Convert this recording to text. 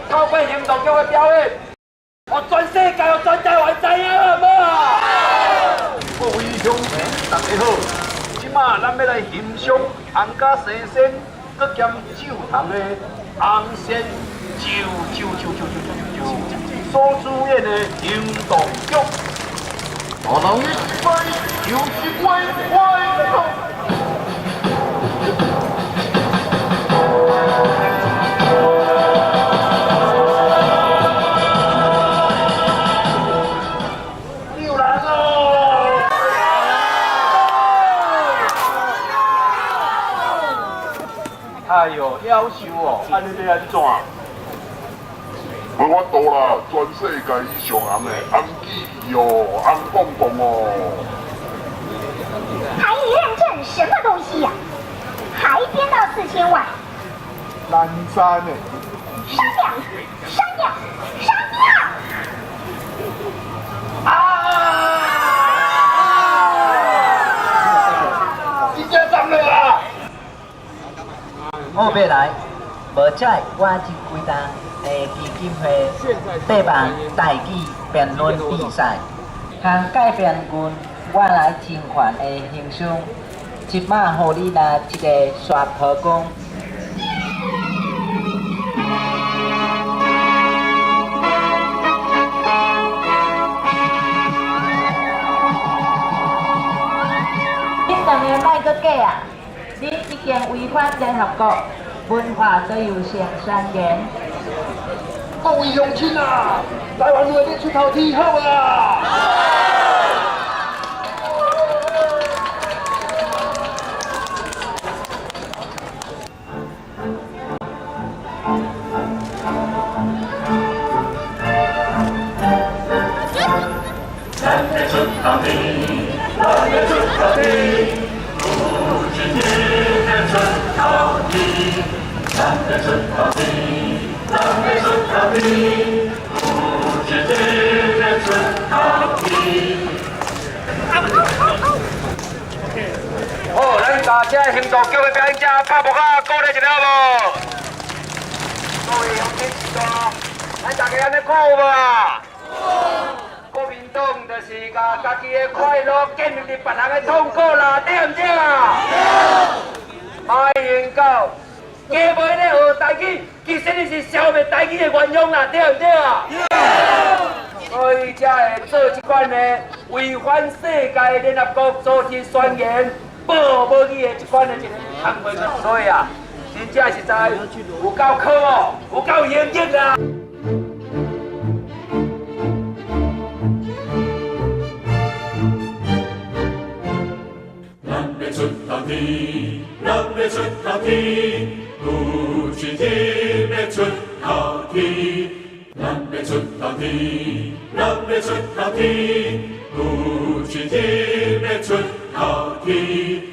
透过行动剧的表演，让全世界、让全台湾知影好无啊？各位乡亲，大家好，即马咱要来欣赏红甲生鲜，搁兼酒糖的红鲜酒所主演的行动剧。大人一摆就是歪歪。 哎呦，夭寿哦！安尼要安怎？无法度啦，全世界以上红的红记哦，红蹦蹦哦。台语认证什么东西呀、还编到4000万。南山的。商量，商量，商量！真正涨了啊！ 我要来，无采我这几单的基金会举办代际辩论比赛，通改变阮我来侵权的形象，即马互你来一个刷破功。你当然莫阁假啊！你已经违反联合国文化多样性宣言。各位乡亲啊，台湾话你出头天好啊！南北出头天，南北出头天。 南北出头天，南北出头天，不知今日出头天。好，咱大家行动剧的表演者拍幕啊，鼓励一下无？各位乡亲知道，咱大家安尼看有无啊？国民党就是把家己的快乐建立伫别人的痛苦啦，对唔对啊？马英九。 加袂咧学台语，其实你是消灭台语的原用啦，对唔对啊？所以才会做这款的违反世界联合国组织宣言、保护母语的这款的一个行为。所以啊，真正实在有够可哦，有够严谨啊！ 南北出头天，南北出头天。 不知天边出头天，南北出头天，南北出头天，不知天边出头天。